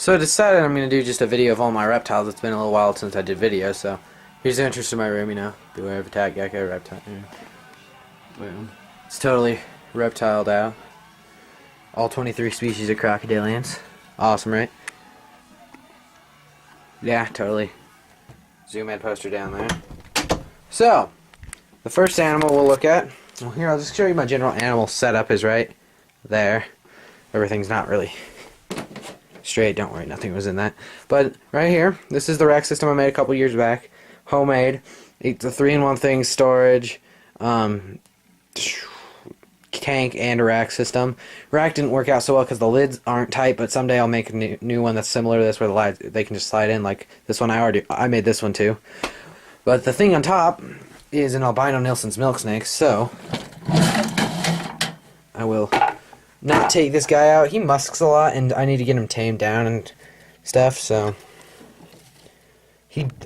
So I decided I'm going to do just a video of all my reptiles. It's been a little while since I did videos, so here's the entrance to my room, Beware of attack, gecko, reptile. Boom. It's totally reptiled out. All 23 species of crocodilians. Awesome, right? Yeah, totally. Zoom in poster down there. So, the first animal we'll look at, well, here, I'll just show you my general animal setup is right there. Everything's not really straight, don't worry, nothing was in that. But right here, this is the rack system I made a couple years back. Homemade. It's a 3-in-1 thing, storage, tank, and a rack system. Rack didn't work out so well because the lids aren't tight, but someday I'll make a new one that's similar to this where the lids, they can just slide in like this one. I made this one too. But the thing on top is an albino Nilsson's milk snake, so I will not take this guy out. He musks a lot, and I need to get him tamed down and stuff, so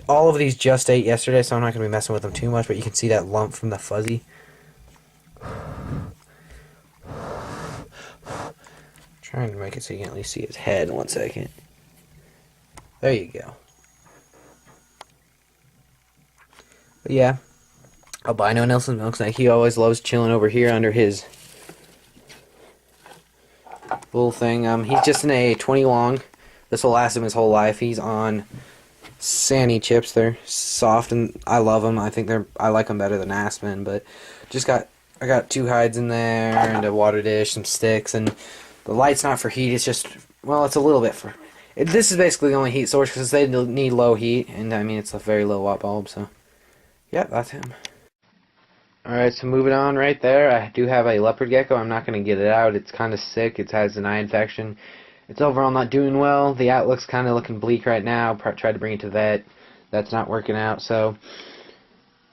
all of these just ate yesterday, so I'm not going to be messing with him too much, but you can see that lump from the fuzzy. Trying to make it so you can at least see his head. 1 second. There you go. But yeah, albino Nilsson's milk snake. He always loves chilling over here under his little thing. He's just in a 20 long. This will last him his whole life. He's on Sandy chips. They're soft and I love them. I like them better than Aspen. But I got 2 hides in there and a water dish, some sticks, and the light's not for heat. It's just, well, it's a little bit for. This is basically the only heat source because they need low heat, and I mean it's a very low watt bulb. So, yeah, that's him. Alright, so moving on right there, I do have a leopard gecko. I'm not going to get it out. It's kind of sick. It has an eye infection. It's overall not doing well. The outlook's kind of looking bleak right now. Tried to bring it to vet. That's not working out. So,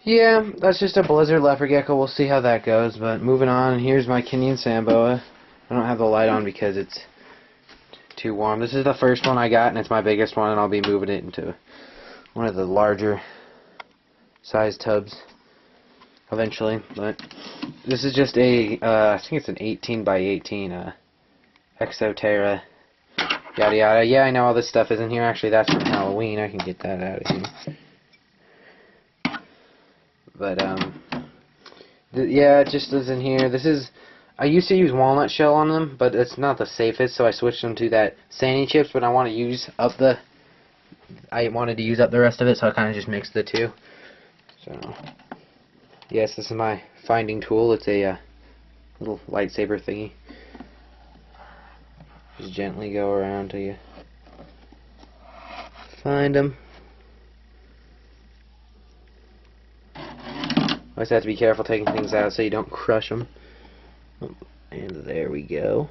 yeah, that's just a blizzard leopard gecko. We'll see how that goes. But moving on, here's my Kenyan Samboa. I don't have the light on because it's too warm. This is the first one I got, and it's my biggest one, and I'll be moving it into one of the larger size tubs eventually. But this is just a I think it's an 18 by 18 exo-terra, yada yada. Yeah, I know all this stuff is in here. Actually, that's from Halloween. I can get that out of here. But yeah, it just is in here. This is, I used to use walnut shell on them, but it's not the safest, so I switched them to that Sandy chips. But I wanted to use up the rest of it, so I kind of just mixed the two. So, yes, this is my finding tool. It's a little lightsaber thingy. Just gently go around till you find them. Always have to be careful taking things out so you don't crush them. And there we go.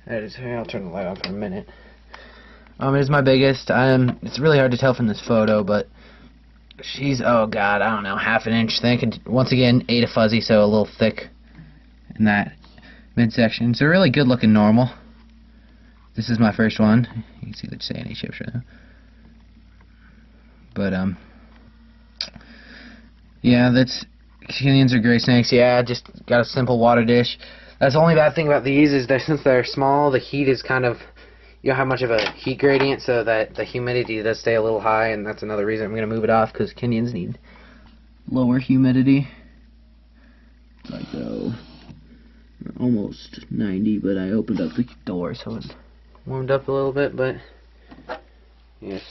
That is her. I'll turn the light on for a minute. It is my biggest. It's really hard to tell from this photo, but she's, oh god, I don't know, half an inch thick. And once again, ate a fuzzy, so a little thick in that midsection. It's a really good looking normal. This is my first one. You can see the Sandy chips right now. But yeah, Kenyans are great snakes. Yeah, just got a simple water dish. That's the only bad thing about these is that since they're small, the heat is kind of, you don't have much of a heat gradient, so that the humidity does stay a little high, and that's another reason I'm going to move it off, because Kenyans need lower humidity. Like, almost 90, but I opened up the door, so it warmed up a little bit, but yes.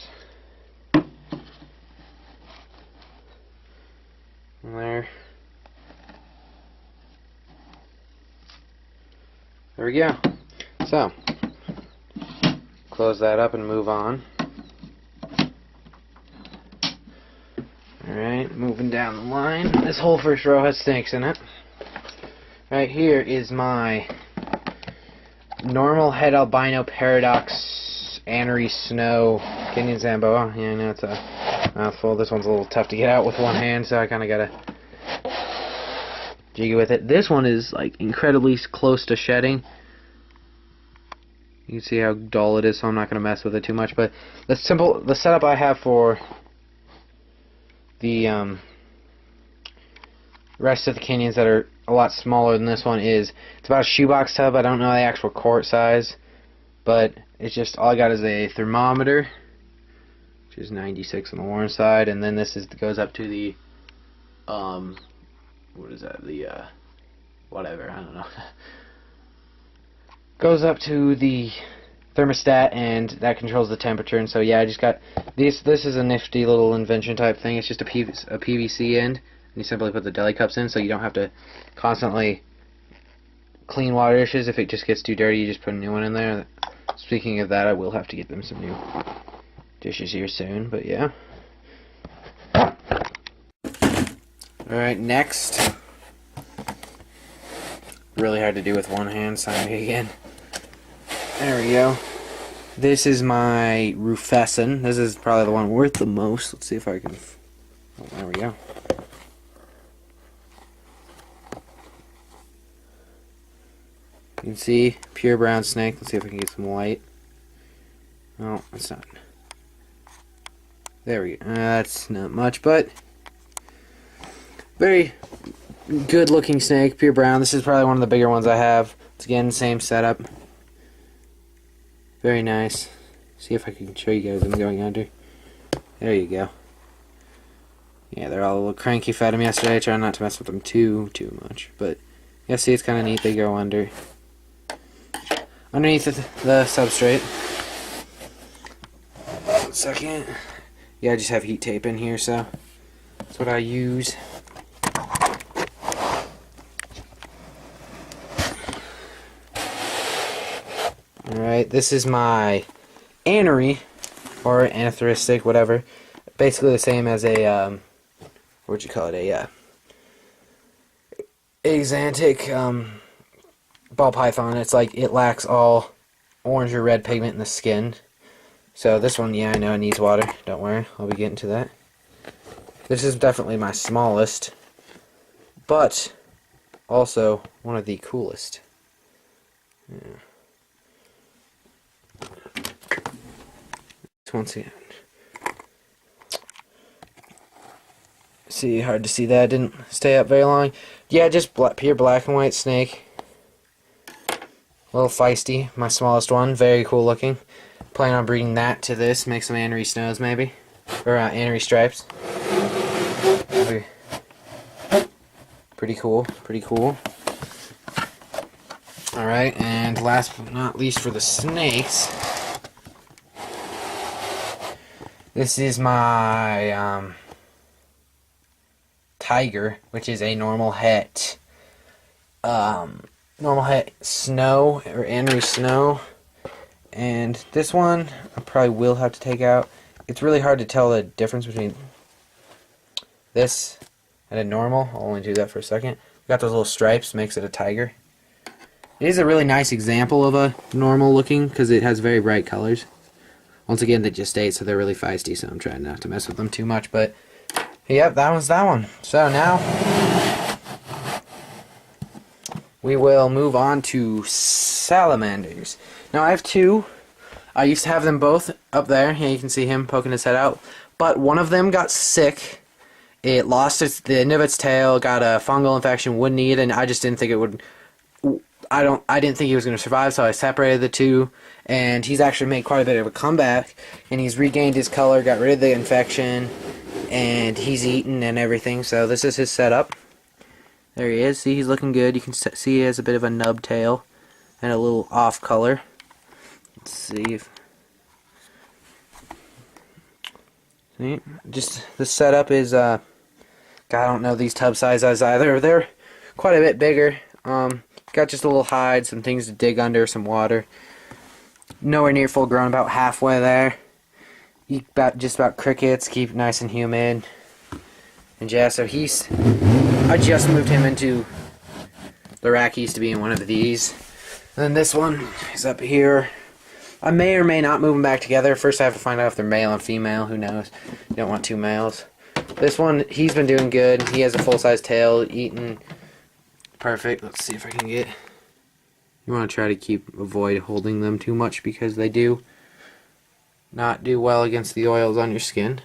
There we go. So, close that up and move on. Alright, moving down the line. This whole first row has snakes in it. Right here is my normal head albino paradox Anery Snow Kenyan Samboa. Yeah, I know it's a mouthful. This one's a little tough to get out with one hand, so I kind of gotta jiggy with it. This one is like incredibly close to shedding. You can see how dull it is, so I'm not going to mess with it too much. But the setup I have for the rest of the Kenyans that are a lot smaller than this one is, it's about a shoebox tub. I don't know the actual quart size. But it's just, all I got is a thermometer, which is 96 on the warm side, and then this goes up to the, what is that, the, whatever, I don't know. Goes up to the thermostat, and that controls the temperature. And so yeah, I just got this is a nifty little invention type thing. It's just a PVC end, and you simply put the deli cups in, so you don't have to constantly clean water dishes. If it just gets too dirty, you just put a new one in there. Speaking of that, I will have to get them some new dishes here soon, but yeah. Alright, next, really hard to do with one hand, sorry again. There we go. This is my Rufescent. This is probably the one worth the most. Let's see if I can... Oh, there we go. You can see, pure brown snake. Let's see if I can get some light. Oh, that's not... There we go. That's not much, but... Very good looking snake, pure brown. This is probably one of the bigger ones I have. It's again, same setup. Very nice. See if I can show you guys them going under. There you go. Yeah, they're all a little cranky. Fed them yesterday. Trying not to mess with them too much. But yeah, see, it's kind of neat. They go under. Underneath the substrate. 1 second. Yeah, I just have heat tape in here, so that's what I use. Alright, this is my anery, or antheristic, whatever. Basically the same as a, what'd you call it, a, axanthic, ball python. It's like, it lacks all orange or red pigment in the skin. So this one, yeah, I know it needs water. Don't worry, I'll be getting to that. This is definitely my smallest, but also one of the coolest. Yeah. Once again, see, hard to see that. Didn't stay up very long. Yeah, just pure black and white snake. A little feisty. My smallest one. Very cool looking. Planning on breeding that to this. Make some anery snows maybe, or anery stripes. Pretty cool. Pretty cool. All right, and last but not least for the snakes. This is my tiger, which is a normal het snow, or anery snow. And this one I probably will have to take out. It's really hard to tell the difference between this and a normal. I'll only do that for a second. Got those little stripes, makes it a tiger. It is a really nice example of a normal looking, because it has very bright colors. Once again, they just ate, so they're really feisty, so I'm trying not to mess with them too much, but yep, that was that one. So now we will move on to salamanders. Now I have two. I used to have them both up there. Yeah, you can see him poking his head out. But one of them got sick. It lost the end of its tail, got a fungal infection, wouldn't eat, and I just didn't think it would... I didn't think he was going to survive, so I separated the two, and he's actually made quite a bit of a comeback, and he's regained his color, got rid of the infection, and he's eaten and everything. So this is his setup. There he is. See, he's looking good. You can see he has a bit of a nub tail and a little off color. Let's see if... See, just the setup is, God, I don't know these tub sizes either. They're quite a bit bigger. Got just a little hide, some things to dig under, some water. Nowhere near full grown, about halfway there. Eat just about crickets, keep it nice and humid. And yeah, so I just moved him into the rack. He used to be in one of these. And then this one is up here. I may or may not move them back together. First I have to find out if they're male and female, who knows. You don't want two males. This one, he's been doing good. He has a full-size tail, eating perfect. Let's see if I can get... You want to try to avoid holding them too much, because they do not do well against the oils on your skin.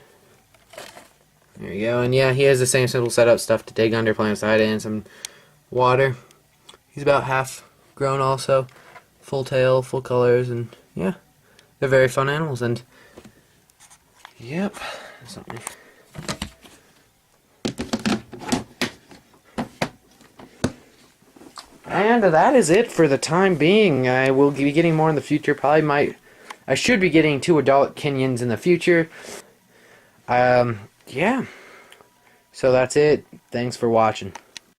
There you go. And yeah, he has the same simple setup, stuff to dig under, plant side in, some water. He's about half grown also. Full tail, full colors, and yeah, they're very fun animals, and yep, something. And that is it for the time being. I will be getting more in the future. I should be getting 2 adult Kenyans in the future. Yeah. So that's it. Thanks for watching.